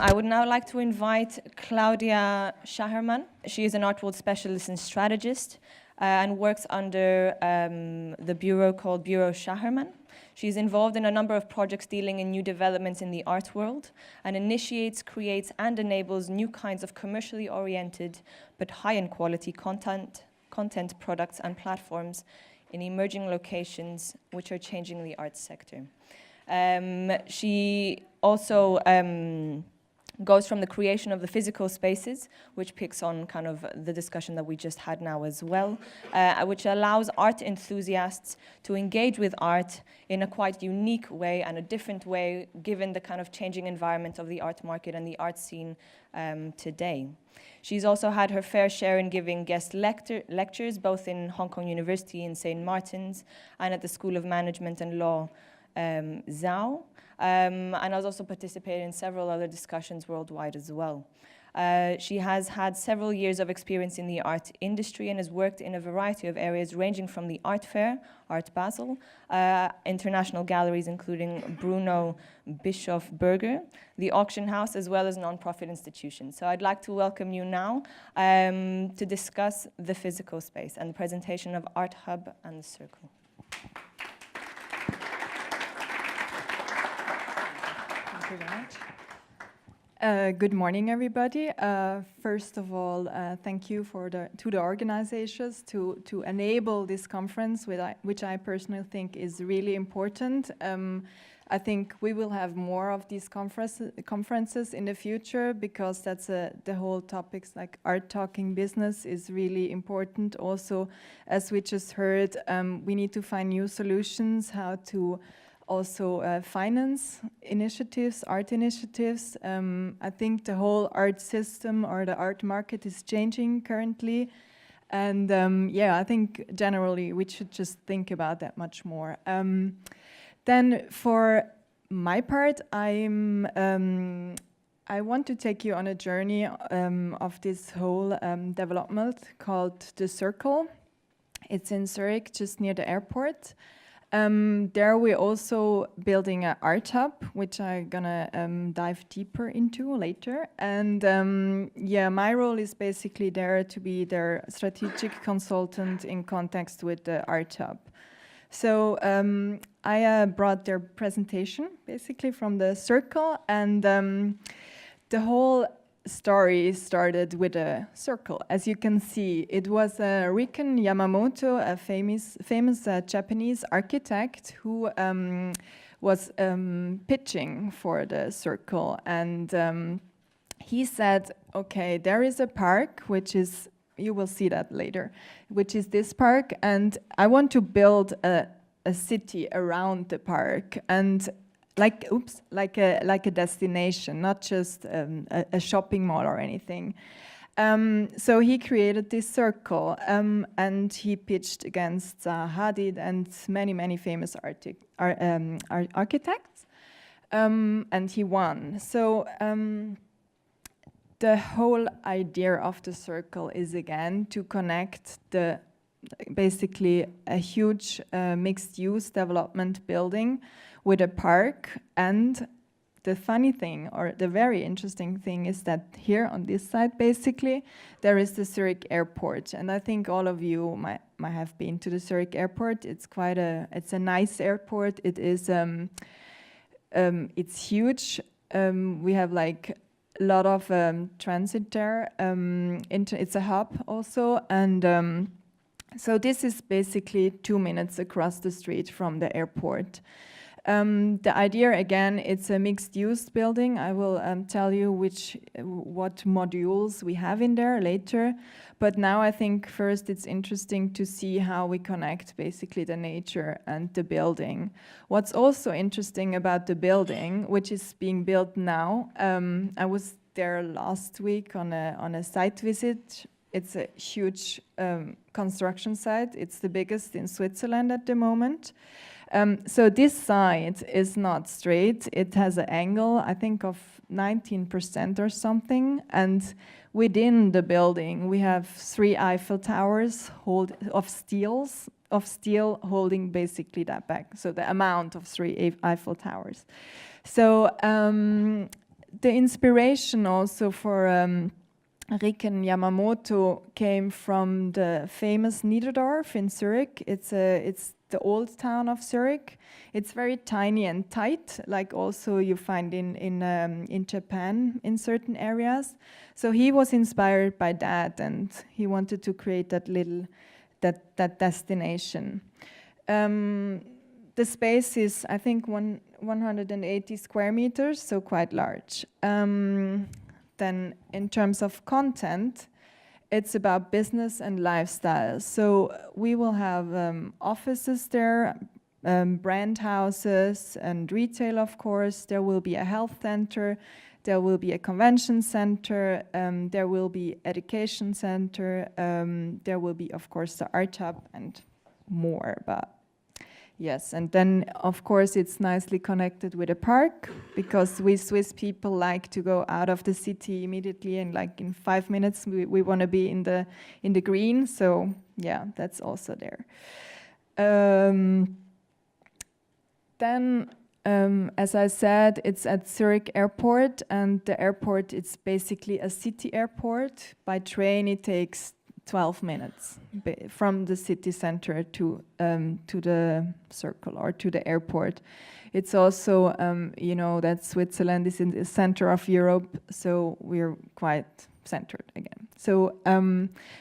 I would now like to invite Claudia Schachenmann. She is an art world specialist and strategist and works under the bureau called Bureaux Schachenmann. She's involved in a number of projects dealing in new developments in the art world and initiates, creates, and enables new kinds of commercially oriented but high-end quality content products and platforms in emerging locations which are changing the arts sector. She also goes from the creation of the physical spaces, which picks on kind of the discussion that we just had now as well, which allows art enthusiasts to engage with art in a quite unique way and a different way, given the kind of changing environment of the art market and the art scene today. She's also had her fair share in giving guest lectures, both in Hong Kong University in St. Martin's and at the School of Management and Law, Zhao. And has also participated in several other discussions worldwide as well. She has had several years of experience in the art industry and has worked in a variety of areas ranging from the Art Fair, Art Basel, international galleries including Bruno Bischof-Berger, the Auction House, as well as non-profit institutions. So I'd like to welcome you now to discuss the physical space and the presentation of ArtHub and the Circle. Thank you very much. Good morning, everybody. First of all, thank you to the organizers to enable this conference, which I personally think is really important. I think we will have more of these conferences in the future because that's the whole topics like art talking business is really important. Also, as we just heard, we need to find new solutions how to also finance initiatives, art initiatives. I think the whole art system or the art market is changing currently. And yeah, I think generally we should just think about that much more. Then for my part, I want to take you on a journey of this whole development called the Circle. It's in Zurich, just near the airport. There we're also building an ArtHub, which I'm gonna dive deeper into later. And yeah, my role is basically there to be their strategic consultant in context with the ArtHub. So I brought their presentation basically from the Circle, and the whole story started with a circle. As you can see, it was Riken Yamamoto, a famous Japanese architect who was pitching for the Circle. And he said, okay, there is a park, which is, you will see that later, which is this park, and I want to build a city around the park. And like a destination, not just a shopping mall or anything. So he created this Circle, and he pitched against Hadid and many famous architects, and he won. So the whole idea of the Circle is again to connect basically a huge mixed-use development building with a park. And the funny thing, or the very interesting thing, is that here on this side, basically, there is the Zurich Airport. And I think all of you might have been to the Zurich Airport. It's it's a nice airport. It is, it's huge. We have like a lot of transit there. It's a hub also. And so this is basically 2 minutes across the street from the airport. The idea, again, it's a mixed-use building. I will tell you what modules we have in there later. But now I think first it's interesting to see how we connect basically the nature and the building. What's also interesting about the building, which is being built now, I was there last week on a site visit. It's a huge construction site. It's the biggest in Switzerland at the moment. So this side is not straight. It has an angle, I think, of 19% or something. And within the building, we have 3 Eiffel Towers of steel holding basically that back. So the amount of 3 Eiffel Towers. So the inspiration also for Riken Yamamoto came from the famous Niederdorf in Zurich. It's the old town of Zurich. It's very tiny and tight, like also you find in Japan in certain areas. So he was inspired by that, and he wanted to create that destination. The space is, I think, 180 square meters, so quite large. Then in terms of content, it's about business and lifestyle. So we will have offices there, brand houses and retail, of course. There will be a health center. There will be a convention center. There will be education center. There will be, of course, the ArtHub and more. But yes, and then, of course, it's nicely connected with a park, because we Swiss people like to go out of the city immediately, and like in 5 minutes we want to be in the green. So yeah, that's also there. Then, as I said, it's at Zurich Airport, and the airport, it's basically a city airport. By train, it takes 12 minutes from the city center to the circle or to the airport. It's also, you know, that Switzerland is in the center of Europe, so we're quite centered again. So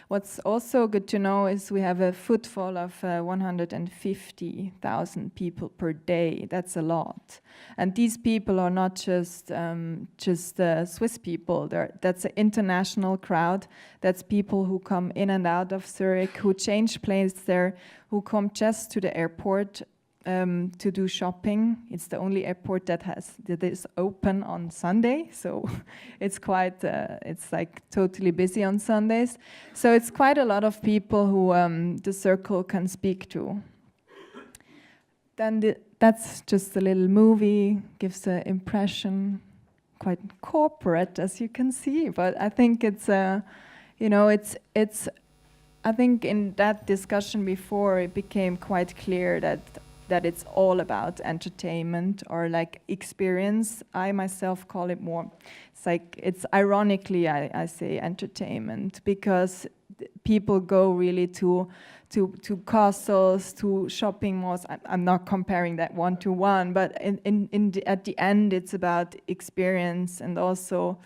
what's also good to know is we have a footfall of 150,000 people per day. That's a lot. And these people are not just Swiss people. That's an international crowd. That's people who come in and out of Zurich, who change place there, who come just to the airport to do shopping. It's the only airport that is open on Sunday, so it's quite it's like totally busy on Sundays. So it's quite a lot of people who the circle can speak to. Then that's just a little movie, gives the impression quite corporate, as you can see. But I think it's you know, it's. I think in that discussion before, it became quite clear that it's all about entertainment or like experience. I myself call it more, it's ironically I say entertainment, because people go really to castles, to shopping malls. I'm not comparing that one to one, but at the end it's about experience. And also,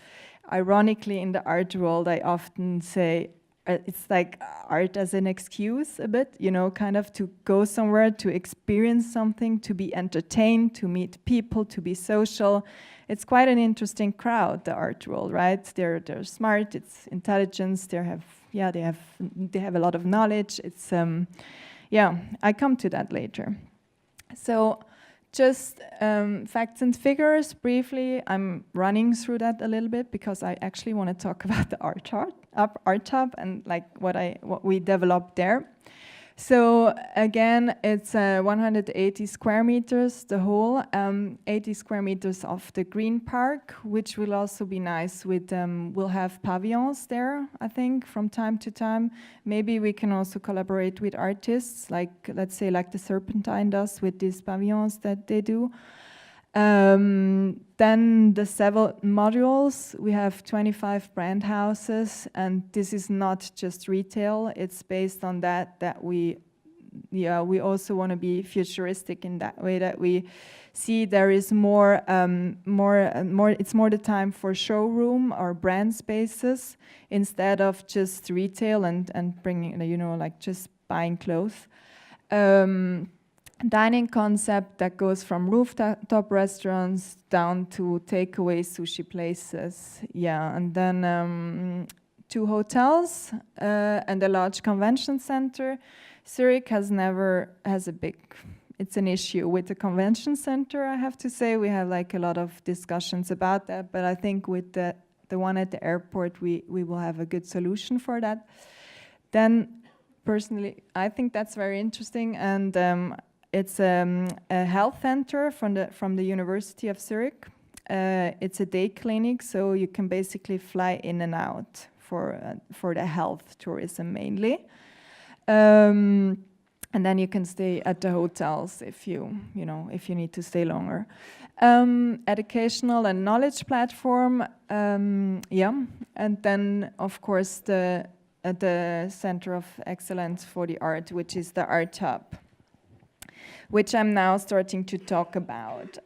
ironically, in the art world, I often say, it's like art as an excuse a bit, you know, kind of to go somewhere, to experience something, to be entertained, to meet people, to be social. It's quite an interesting crowd, the art world, right? They're smart, it's intelligence, they have a lot of knowledge. It's I come to that later. So just facts and figures briefly. I'm running through that a little bit because I actually want to talk about the ArtHub and like what we developed there. So again, it's 180 square meters, the whole 80 square meters of the green park, which will also be nice with, we'll have pavilions there, I think, from time to time. Maybe we can also collaborate with artists, like, let's say, like the Serpentine does with these pavilions that they do. Then the several modules, we have 25 brand houses, and this is not just retail. It's based on that we also want to be futuristic in that way, that we see there is more. It's more the time for showroom or brand spaces instead of just retail and bringing, you know, like just buying clothes. Dining concept that goes from rooftop restaurants down to takeaway sushi places. Yeah, and then 2 hotels and a large convention center. Zurich it's an issue with the convention center, I have to say. We have like a lot of discussions about that, but I think with the one at the airport, we will have a good solution for that. Then, personally, I think that's very interesting, and it's a health center from the University of Zurich. It's a day clinic, so you can basically fly in and out for the health tourism mainly. And then you can stay at the hotels if you need to stay longer. Educational and knowledge platform, and then of course the Center of Excellence for the Art, which is the ArtHub, which I'm now starting to talk about.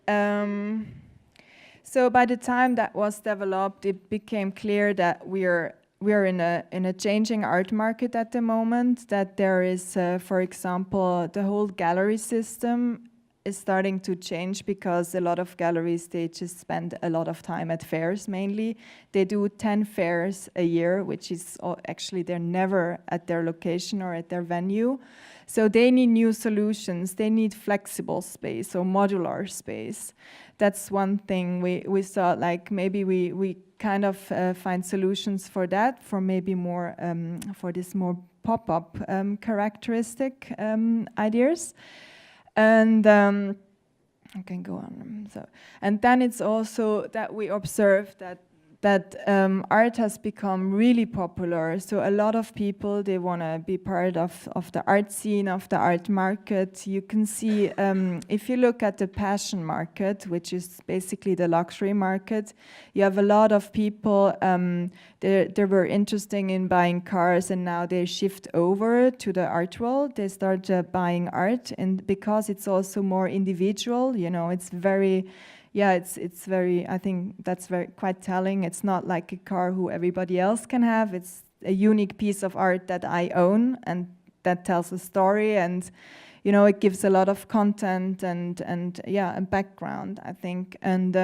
So by the time that was developed, it became clear that we are in a changing art market at the moment, that there is, for example, the whole gallery system is starting to change because a lot of galleries, they just spend a lot of time at fairs mainly. They do 10 fairs a year, which is actually they're never at their location or at their venue. So they need new solutions. They need flexible space or modular space. That's one thing we thought, like maybe we kind of find solutions for that, for maybe more for this more pop-up characteristic ideas. And I can go on. So, and then it's also that we observe that art has become really popular. So a lot of people, they want to be part of the art scene, of the art market. You can see, if you look at the passion market, which is basically the luxury market, you have a lot of people, they were interested in buying cars, and now they shift over to the art world. They start buying art, and because it's also more individual, it's very... Yeah, it's very, I think that's quite telling. It's not like a car who everybody else can have. It's a unique piece of art that I own and that tells a story, and it gives a lot of content and a background, I think. And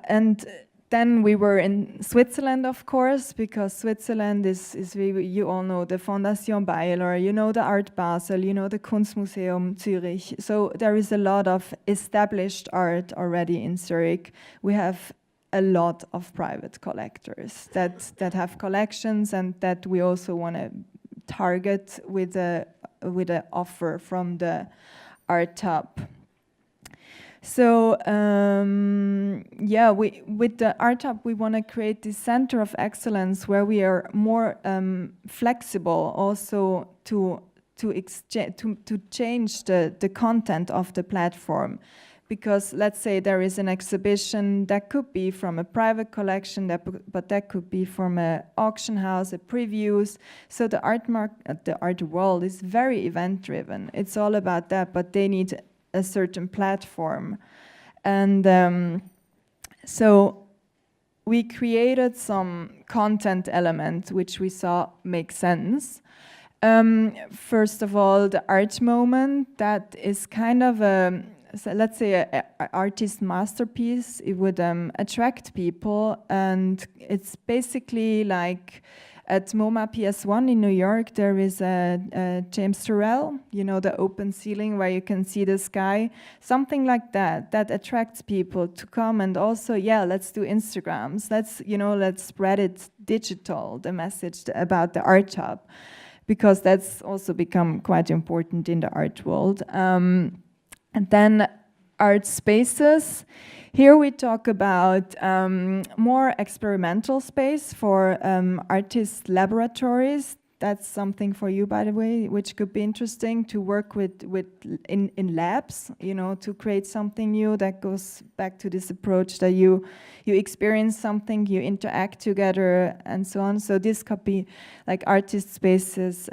and then we were in Switzerland, of course, because Switzerland is you all know the Fondation Baylor, the Art Basel, the Kunstmuseum Zurich. So there is a lot of established art already in Zurich. We have a lot of private collectors that have collections, and that we also want to target with a offer from the ArtHub. So with the ArtHub, we want to create this center of excellence where we are more flexible, also to change the content of the platform. Because let's say there is an exhibition that could be from a private collection, but that could be from an auction house, a previews. So the art world is very event driven. It's all about that, but they need a certain platform. And so we created some content element which we saw make sense. First of all, the art moment, that is kind of let's say an artist masterpiece. It would attract people, and it's basically like at MoMA PS1 in New York, there is a James Turrell, the open ceiling where you can see the sky. Something like that attracts people to come, and also, let's do Instagrams. Let's spread it digital, the message about the ArtHub, because that's also become quite important in the art world. And then art spaces. Here we talk about more experimental space for artist laboratories. That's something for you, by the way, which could be interesting to work with in labs, to create something new that goes back to this approach that you experience something, you interact together, and so on. So this could be like artist spaces,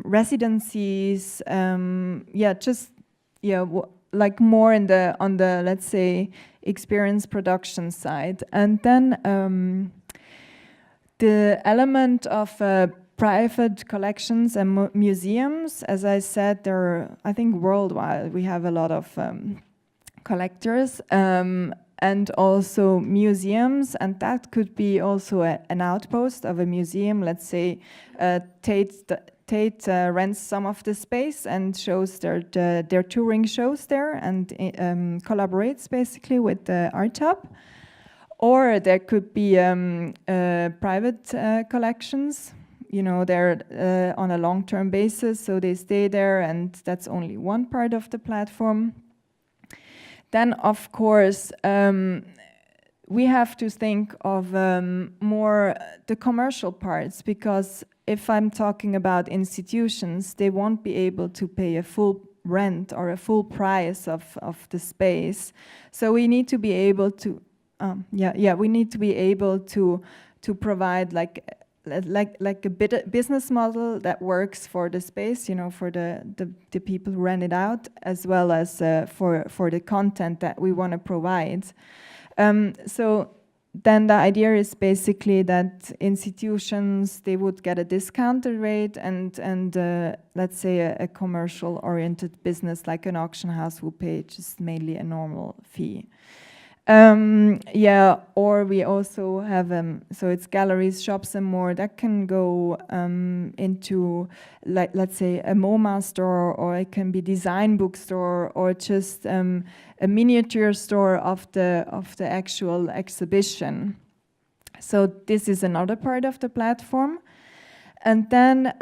residencies, like more on the let's say experience production side. And then the element of private collections and museums, as I said, there are, I think worldwide we have a lot of collectors, and also museums, and that could be also an outpost of a museum. Let's say Tate rents some of the space and shows their touring shows there, and collaborates basically with the ArtHub. Or there could be private collections. They're on a long-term basis, so they stay there, and that's only one part of the platform. Then, of course, we have to think of more the commercial parts, because if I'm talking about institutions, they won't be able to pay a full rent or a full price of the space. So we need to be able to, we need to be able to provide like a business model that works for the space, you know, for the people who rent it out, as well as for the content that we want to provide. So then the idea is basically that institutions, they would get a discounted rate, and let's say a commercial-oriented business like an auction house will pay just mainly a normal fee. Or we also have, so it's galleries, shops and more that can go into, like, let's say a MoMA store, or it can be design bookstore, or just a miniature store of the actual exhibition. So this is another part of the platform. And then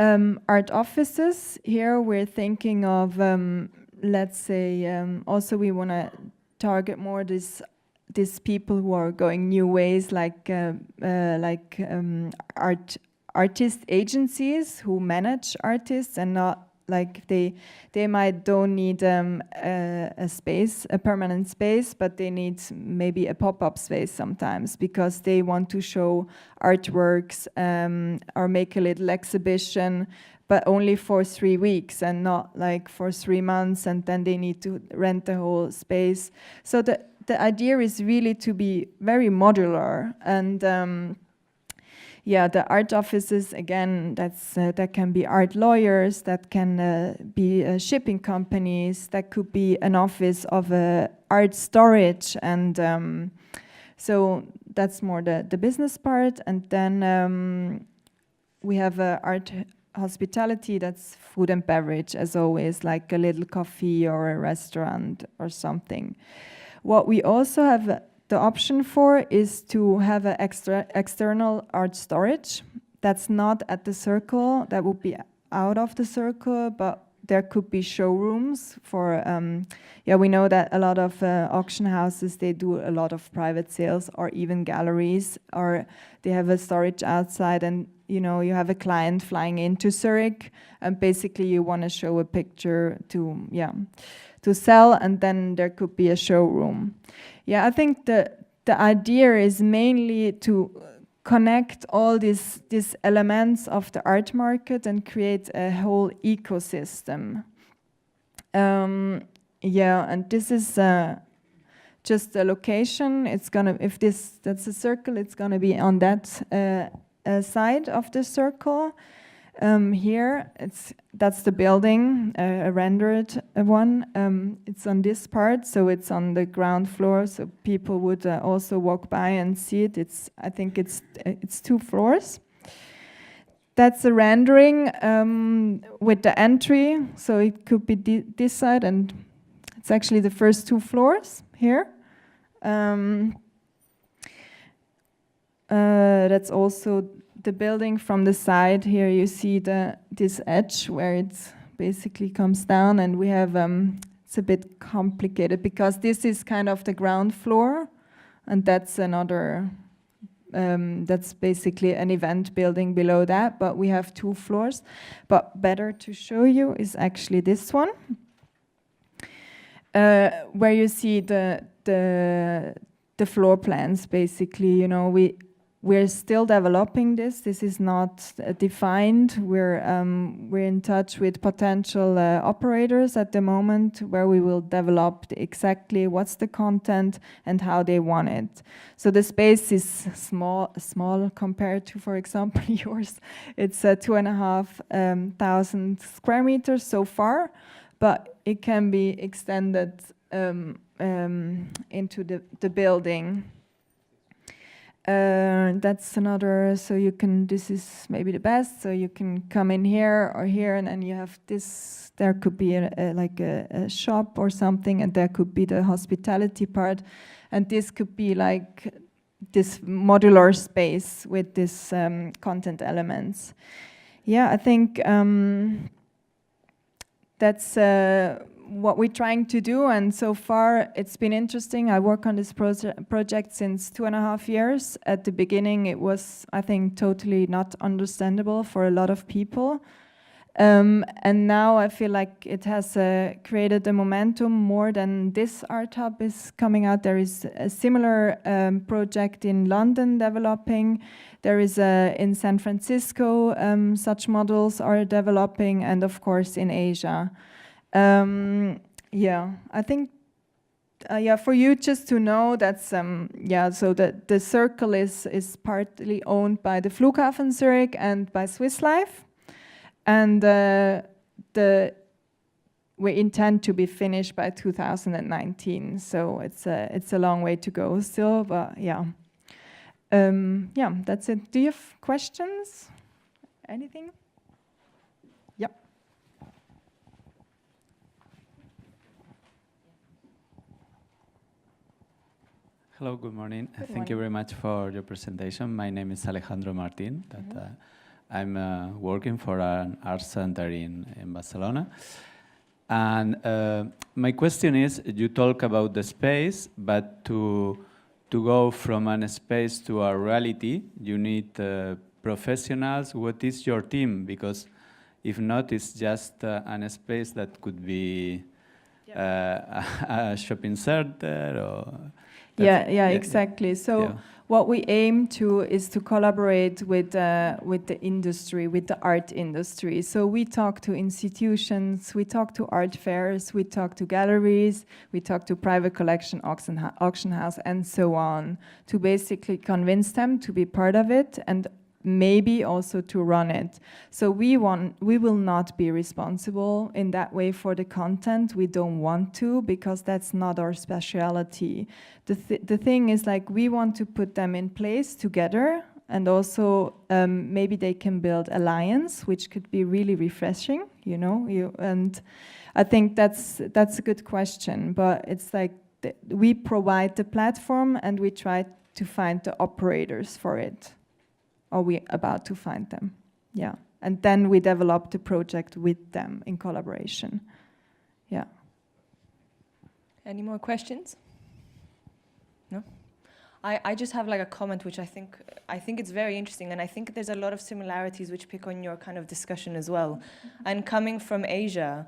art offices. Here we're thinking of, let's say, also we want to target more these people who are going new ways, like artist agencies who manage artists, and not like they don't need a space, a permanent space, but they need maybe a pop-up space sometimes, because they want to show artworks or make a little exhibition, but only for 3 weeks and not like for 3 months, and then they need to rent the whole space. So the idea is really to be very modular, and the art offices, again, that can be art lawyers, that can be shipping companies, that could be an office of art storage, and so that's more the business part. And then we have art hospitality, that's food and beverage, as always, like a little coffee or a restaurant or something. What we also have the option for is to have an external art storage. That's not at the circle, that would be out of the circle, but there could be showrooms for, we know that a lot of auction houses, they do a lot of private sales, or even galleries, or they have a storage outside, and you know, you have a client flying into Zurich, and basically you want to show a picture to sell, and then there could be a showroom. Yeah, I think the idea is mainly to connect all these elements of the art market and create a whole ecosystem. And this is just a location. It's gonna, if that's a circle, it's gonna be on that side of the circle. Here, that's the building, a rendered one. It's on this part, so it's on the ground floor, so people would also walk by and see it. I think it's 2 floors. That's a rendering with the entry, so it could be this side, and it's actually the first 2 floors here. That's also the building from the side. Here you see this edge where it basically comes down, and we have it's a bit complicated because this is kind of the ground floor, and that's another that's basically an event building below that, but we have 2 floors. But better to show you is actually this one, where you see the floor plans. Basically, you know, we're still developing this. This is not defined. We're in touch with potential operators at the moment, where we will develop exactly what's the content and how they want it. So the space is small compared to, for example, yours. It's 2,500 square meters so far, but it can be extended into the building. That's another, so you can, this is maybe the best, so you can come in here or here, and then you have this, there could be like a shop or something, and there could be the hospitality part, and this could be like this modular space with this content elements. Yeah, I think that's what we're trying to do, and so far it's been interesting. I work on this project since 2.5 years. At the beginning it was, I think, totally not understandable for a lot of people. And now I feel like it has created a momentum more than this ArtHub is coming out. There is a similar project in London developing. There is in San Francisco, such models are developing, and of course in Asia. Yeah, I think, yeah, for you just to know that's, yeah, so the circle is partly owned by the Flughafen Zurich and by Swiss Life. And we intend to be finished by 2019, so it's a long way to go still, but yeah. Yeah, that's it. Do you have questions? Anything? Yep. Hello, good morning. Good Thank you very much for your presentation. My name is Alejandro Martin. I'm working for an art center in Barcelona. And my question is, you talk about the space, but to go from a space to a reality, you need professionals. What is your team? Because if not, it's just a space that could be a shopping center or... Yeah, exactly. So what we aim to is to collaborate with the industry, with the art industry. So we talk to institutions, we talk to art fairs, we talk to galleries, we talk to private collection, auction house, and so on, to basically convince them to be part of it and maybe also to run it. So we will not be responsible in that way for the content. We don't want to, because that's not our specialty. The thing is, like, we want to put them in place together, and also maybe they can build alliance, which could be really refreshing, you know. And I think that's a good question, but it's like we provide the platform and we try to find the operators for it. Are we about to find them? Yeah. And then we develop the project with them in collaboration. Yeah. Any more questions? No? I just have like a comment which I think it's very interesting, and I think there's a lot of similarities which pick on your kind of discussion as well. And coming from Asia,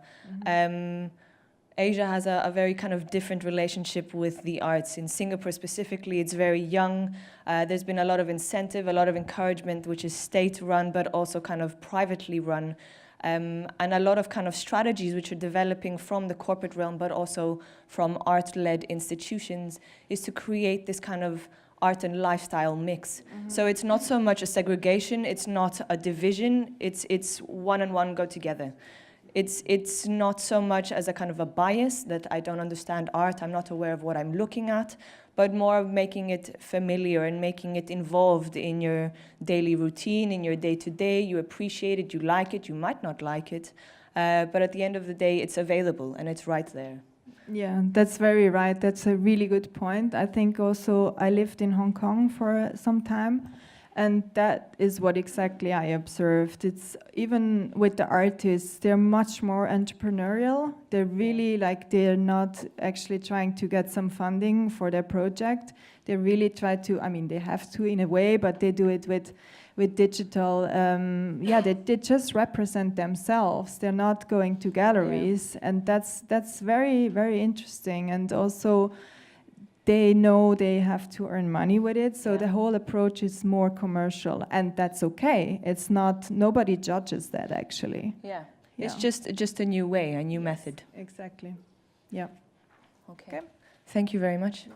Asia has a very kind of different relationship with the arts. In Singapore specifically, it's very young. There's been a lot of incentive, a lot of encouragement, which is state-run, but also kind of privately run. And a lot of kind of strategies which are developing from the corporate realm, but also from art-led institutions, is to create this kind of art and lifestyle mix. So it's not so much a segregation, it's not a division, it's one and one go together. It's not so much as a kind of a bias that I don't understand art, I'm not aware of what I'm looking at, but more of making it familiar and making it involved in your daily routine, in your day-to-day. You appreciate it, you like it, you might not like it, but at the end of the day, it's available and it's right there. Yeah, that's very right. That's a really good point. I think also I lived in Hong Kong for some time, and that is what exactly I observed. It's even with the artists, they're much more entrepreneurial. They're really like, they're not actually trying to get some funding for their project. They really try to, I mean, they have to in a way, but they do it with digital. Yeah, they just represent themselves. They're not going to galleries, and that's very, very interesting. And also, they know they have to earn money with it, so the whole approach is more commercial, and that's okay. It's not, nobody judges that actually. Yeah, it's just a new way, a new method. Exactly. Yeah. Okay. Thank you very much.